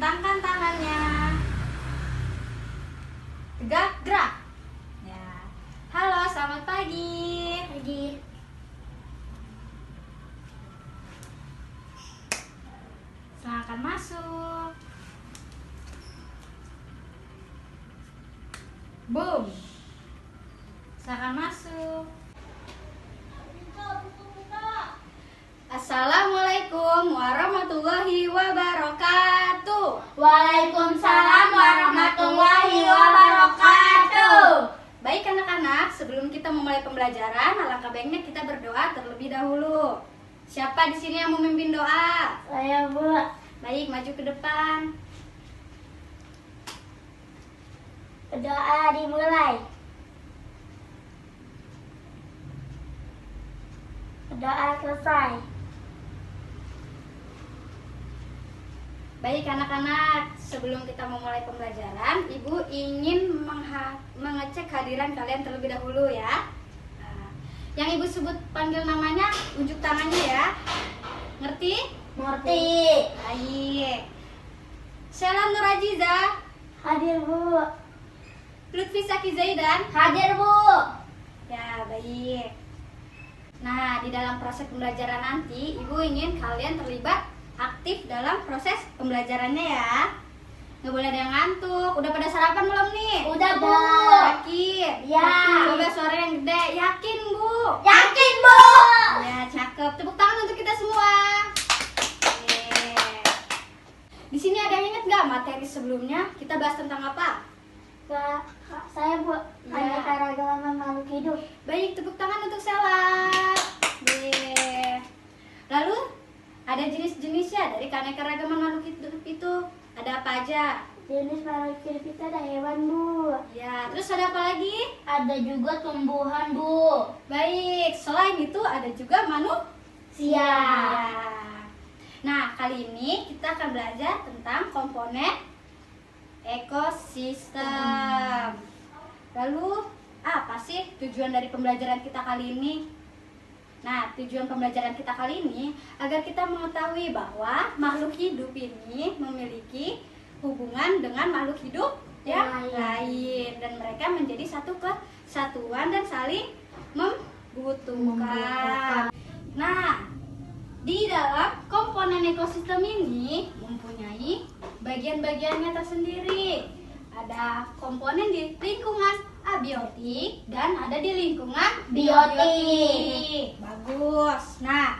Bentangkan tangannya. Tegak, gerak. Ya. Halo, selamat pagi. Pagi. Silakan masuk. Boom. Silakan masuk. Assalamualaikum warahmatullahi wabarakatuh. Waalaikumsalam warahmatullahi wabarakatuh. Baik anak-anak, sebelum kita memulai pembelajaran, alangkah baiknya kita berdoa terlebih dahulu. Siapa di sini yang memimpin doa? Saya Bu. Baik, maju ke depan. Doa dimulai. Doa selesai. Baik anak-anak, sebelum kita memulai pembelajaran, Ibu ingin mengecek kehadiran kalian terlebih dahulu ya. Nah, yang Ibu sebut panggil namanya, unjuk tangannya ya. Ngerti? Ngerti. Baik. Sheila Nurajiza, Hadir Bu. Lutfi Saki Zaidan. Hadir Bu. Ya, baik. Nah, di dalam proses pembelajaran nanti, Ibu ingin kalian terlibat aktif dalam proses pembelajarannya ya. Nggak boleh ada yang ngantuk. Udah pada sarapan belum nih? Udah Bu. Yakin? Ya. Coba suara yang gede. Yakin Bu? Yakin Bu. Ya, cakep. Tepuk tangan untuk kita semua. Yeay. Di sini ada yang ingat nggak materi sebelumnya? Kita bahas tentang apa? Saya Bu. Ya. Keanekaragaman makhluk hidup. Baik, tepuk tangan untuk Sheila. Yeay. Lalu ada jenis-jenisnya dari keanekaragaman makhluk hidup itu. Ada apa aja? Jenis makhluk hidup itu ada hewan Bu. Ya, terus ada apa lagi? Ada juga tumbuhan Bu. Baik, selain itu ada juga manusia. Siap. Nah, kali ini kita akan belajar tentang komponen ekosistem. Lalu, apa sih tujuan dari pembelajaran kita kali ini? Nah, tujuan pembelajaran kita kali ini agar kita mengetahui bahwa makhluk hidup ini memiliki hubungan dengan makhluk hidup yang lain dan mereka menjadi satu kesatuan dan saling membutuhkan. Nah, di dalam komponen ekosistem ini mempunyai bagian-bagiannya tersendiri. Ada komponen di lingkungan abiotik dan ada di lingkungan Biotik. Bagus. Nah,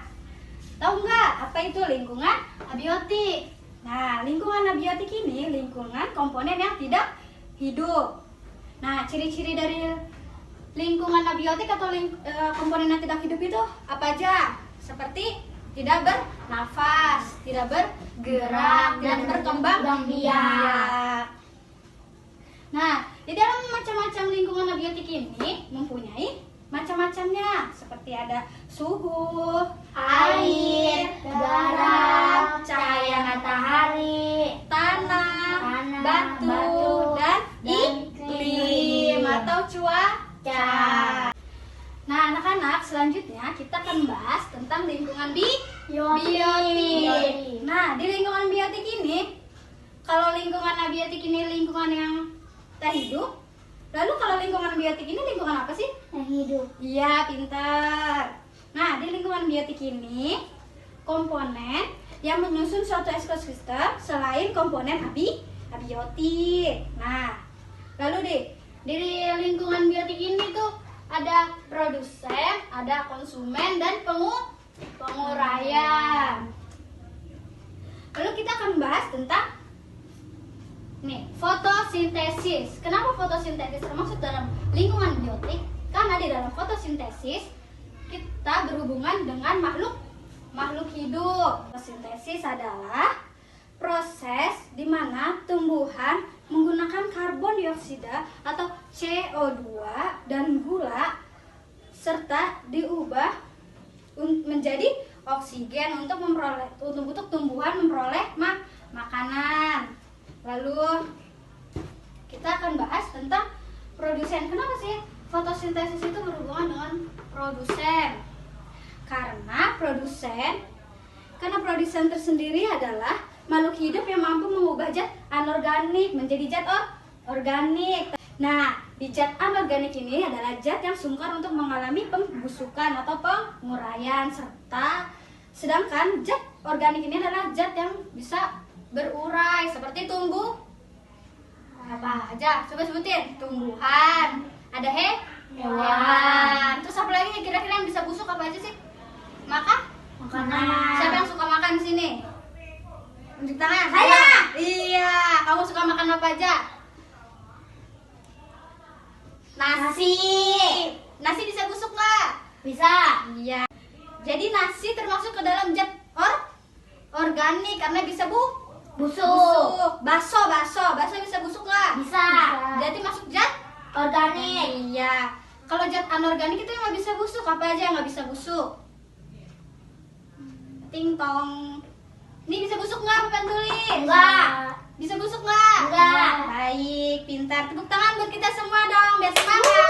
tahu nggak apa itu lingkungan abiotik? Nah, lingkungan abiotik ini lingkungan komponen yang tidak hidup. Nah, ciri-ciri dari lingkungan abiotik atau komponen yang tidak hidup itu apa aja? Seperti tidak bernafas, tidak bergerak, dan berkembang biak. Nah, di dalam macam-macam lingkungan abiotik ini mempunyai macam-macamnya, seperti ada suhu, air, garam, cahaya matahari, tanah, batu, dan iklim atau cuaca. Nah, anak-anak, selanjutnya kita akan bahas tentang lingkungan biotik. Nah, di lingkungan biotik ini, kalau lingkungan abiotik ini lingkungan yang tak hidup, lalu kalau lingkungan biotik ini lingkungan apa sih? Yang hidup. Iya, pintar. Nah, di lingkungan biotik ini komponen yang menyusun suatu ekosistem selain komponen abiotik. Nah, lalu di lingkungan biotik ini tuh ada produsen, ada konsumen, dan penguraian. Lalu kita akan bahas tentang fotosintesis. Kenapa fotosintesis termasuk dalam lingkungan biotik? Karena di dalam fotosintesis kita berhubungan dengan makhluk hidup. Fotosintesis adalah proses di mana tumbuhan menggunakan karbon dioksida atau CO2 dan gula serta diubah menjadi oksigen untuk tumbuhan memperoleh makanan. Lalu kita akan bahas tentang produsen. Kenapa sih fotosintesis itu berhubungan dengan produsen? Karena produsen tersendiri adalah makhluk hidup yang mampu mengubah zat anorganik menjadi zat organik. Nah, di zat anorganik ini adalah zat yang sungkar untuk mengalami pembusukan atau penguraian, sedangkan zat organik ini adalah zat yang bisa berurai seperti tumbuh apa aja? Coba sebutin. Tumbuhan, ada hewan. Terus apa lagi kira-kira yang bisa busuk apa aja sih? Makanan. Siapa yang suka makan di sini? Tunjuk tangan. Saya. Iya, kamu suka makan apa aja? Nasi. Nasi bisa busuk nggak? Bisa. Iya. Jadi nasi termasuk ke dalam zat organik karena bisa Busuk. Bakso bisa busuk nggak? Bisa. Jadi masuk zat Organik. Iya. Kalau zat anorganik itu yang nggak bisa busuk, apa aja yang nggak bisa busuk? Ting tong. Ini bisa busuk nggak? Papan tulis. Enggak. Bisa busuk nggak? Enggak. Baik, pintar. Tepuk tangan buat kita semua dong, biar semangat.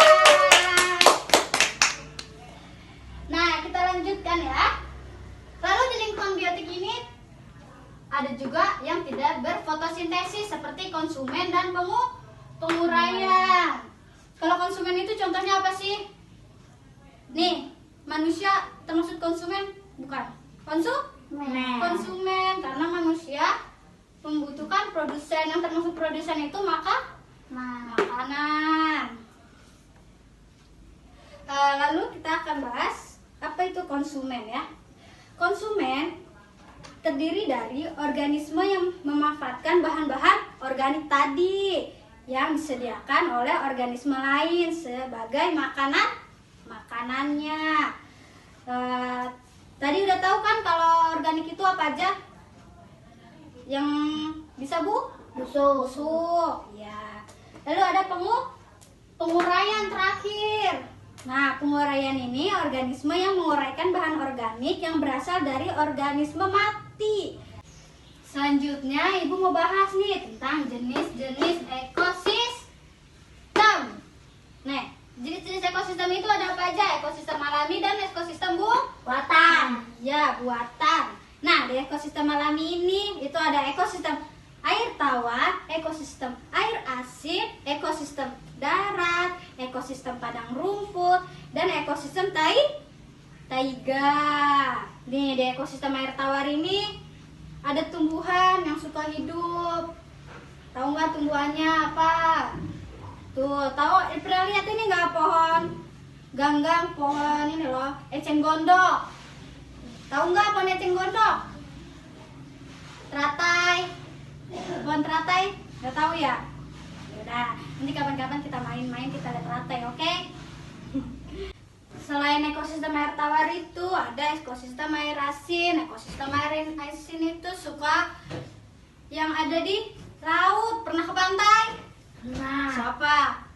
Nah, kita lanjutkan ya. Lalu di lingkungan biotik ini ada juga yang tidak berfotosintesis seperti konsumen dan penguraian. Kalau konsumen itu contohnya apa sih? Nih, manusia termasuk konsumen? Bukan. Konsumen karena manusia membutuhkan produsen, yang termasuk produsen itu makanan. Lalu kita akan bahas apa itu konsumen ya. Konsumen terdiri dari organisme yang memanfaatkan bahan-bahan organik tadi yang disediakan oleh organisme lain sebagai makanannya. Tadi udah tahu kan kalau organik itu apa aja? Yang bisa busuk. Ya. Lalu ada penguraian terakhir. Nah, penguraian ini organisme yang menguraikan bahan organik yang berasal dari organisme mati. Selanjutnya, Ibu mau bahas nih tentang jenis-jenis ekosistem. Nah, jenis-jenis ekosistem itu ada apa aja? Ekosistem alami dan ekosistem Buatan. Ya, buatan. Nah, di ekosistem alami ini itu ada ekosistem air tawar, ekosistem air asin, ekosistem darat, ekosistem padang rumput, dan ekosistem taiga. Nih, di ekosistem air tawar ini ada tumbuhan yang suka hidup. Tahu nggak tumbuhannya apa? Tuh, tahu? Pernah lihat ini nggak pohon ganggang, pohon ini loh, eceng gondok. Tahu nggak pohon eceng gondok? Teratai. Pohon teratai? Nggak tahu ya? Yaudah, nanti kapan-kapan kita main-main, kita lihat teratai, oke? Selain ekosistem air tawar itu ada ekosistem air asin. Ekosistem air asin itu suka yang ada di laut. Pernah ke pantai? Nah.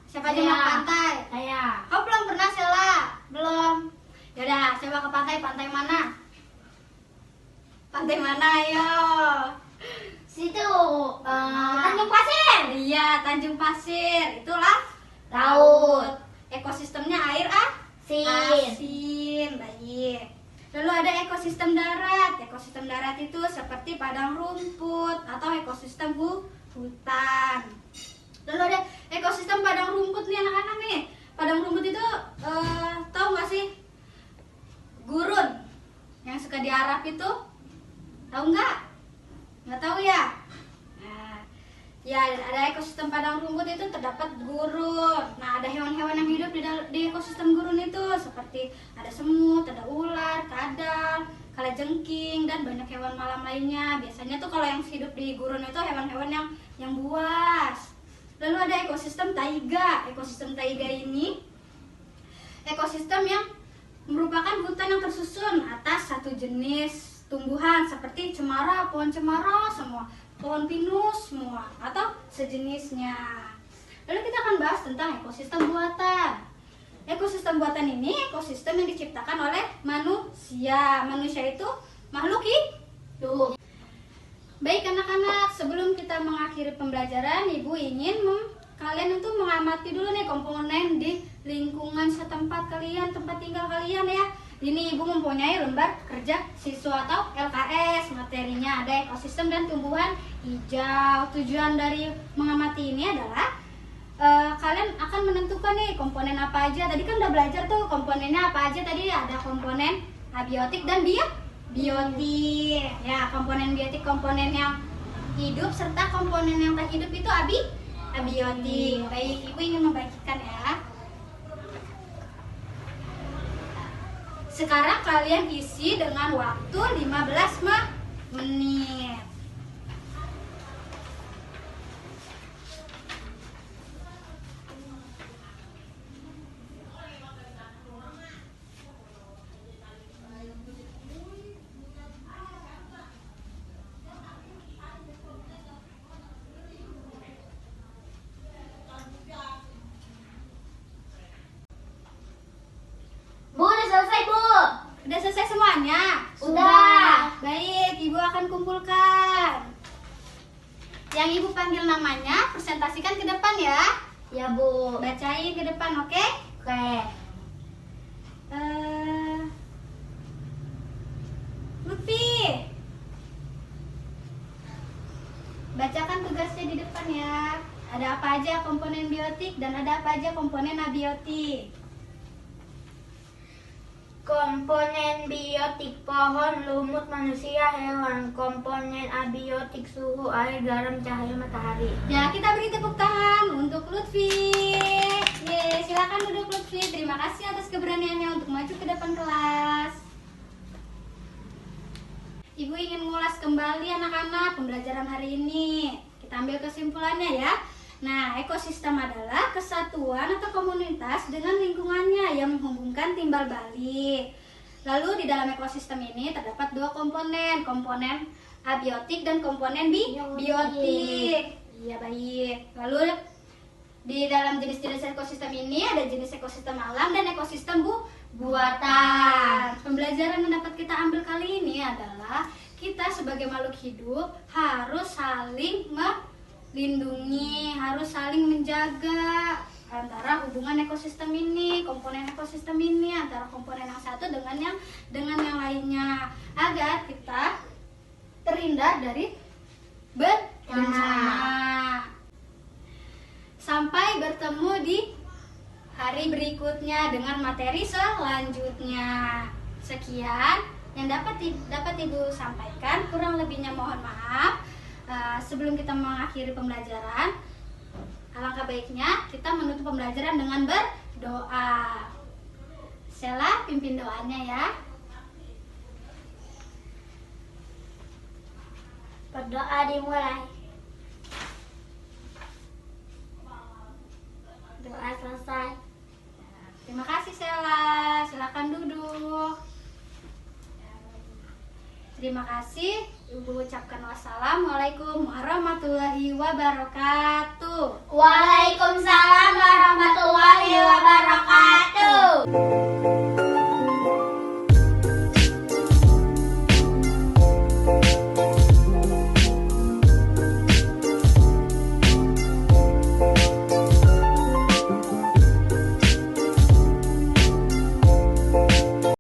Siapa aja mau ke pantai? Saya. Kau belum pernah, Sela? Belum. Yaudah, coba ke pantai. Pantai mana? Pantai mana, ayo? Situ. Tanjung Pasir. Iya, Tanjung Pasir. Itulah Laut. Ekosistemnya air Asin. baik. Lalu ada ekosistem darat. Ekosistem darat itu seperti padang rumput atau ekosistem hutan. Lalu ada ekosistem padang rumput nih anak-anak nih. Padang rumput itu tahu nggak sih? Gurun yang suka diarap itu, tahu nggak? Nggak tahu ya? Nah, ya ada ekosistem padang rumput itu terdapat gurun. Nah, ada hewan-hewan yang hidup di ekosistem gurun itu seperti ada semut, ada ular, kadal, kalajengking, dan banyak hewan malam lainnya. Biasanya tuh kalau yang hidup di gurun itu hewan-hewan yang buas. Lalu ada ekosistem taiga. Ekosistem taiga ini ekosistem yang merupakan hutan yang tersusun atas satu jenis tumbuhan seperti cemara, pohon cemara semua, pohon pinus semua, atau sejenisnya. Lalu kita akan bahas tentang ekosistem buatan. Ekosistem buatan ini ekosistem yang diciptakan oleh manusia. Manusia itu makhluk hidup. Baik anak-anak, sebelum kita mengakhiri pembelajaran, Ibu ingin kalian untuk mengamati dulu nih komponen di lingkungan setempat kalian, tempat tinggal kalian ya. Ini Ibu mempunyai lembar kerja siswa atau LKS. Materinya ada ekosistem dan tumbuhan hijau. Tujuan dari mengamati ini adalah kalian akan menentukan nih komponen apa aja. Tadi kan udah belajar tuh komponennya apa aja. Tadi ada komponen abiotik dan biotik. Ya, komponen biotik komponen yang hidup serta komponen yang tak hidup itu abiotik. Baik, Ibu ingin membagikan ya. Sekarang kalian isi dengan waktu 15 menit. Bu, udah selesai, Bu. Udah selesai semuanya? Sudah. Baik, Ibu akan kumpulkan. Yang Ibu panggil namanya, presentasikan ke depan ya. Ya, Bu. Bacain ke depan, oke? Oke. Lutfi, bacakan tugasnya di depan ya. Ada apa aja komponen biotik dan ada apa aja komponen abiotik. Komponen biotik pohon, lumut, manusia, hewan. Komponen abiotik suhu, air, garam, cahaya matahari. Ya, kita beri tepuk tangan untuk Lutfi. Ye, silakan duduk Lutfi. Terima kasih atas keberaniannya untuk maju ke depan kelas. Ibu ingin mengulas kembali anak-anak pembelajaran hari ini. Kita ambil kesimpulannya ya. Nah, ekosistem adalah kesatuan atau komunitas dengan lingkungannya yang menghubungkan timbal balik. Lalu di dalam ekosistem ini terdapat dua komponen abiotik dan komponen biotik. Iya, baik. Lalu di dalam jenis-jenis ekosistem ini ada jenis ekosistem alam dan ekosistem buatan. Pembelajaran yang dapat kita ambil kali ini adalah kita sebagai makhluk hidup harus saling melindungi, harus saling menjaga antara hubungan ekosistem ini, komponen ekosistem ini, antara komponen yang satu dengan yang lainnya, agar kita terhindar dari bencana. Sampai bertemu di hari berikutnya dengan materi selanjutnya. Sekian yang dapat Ibu sampaikan, kurang lebihnya mohon maaf. Sebelum kita mengakhiri pembelajaran, alangkah baiknya kita menutup pembelajaran dengan berdoa. Sela, pimpin doanya ya. Berdoa dimulai. Doa selesai. Terima kasih Sela, silakan duduk. Terima kasih. Ibu ucapkan wassalamualaikum warahmatullahi wabarakatuh. Waalaikumsalam warahmatullahi wabarakatuh.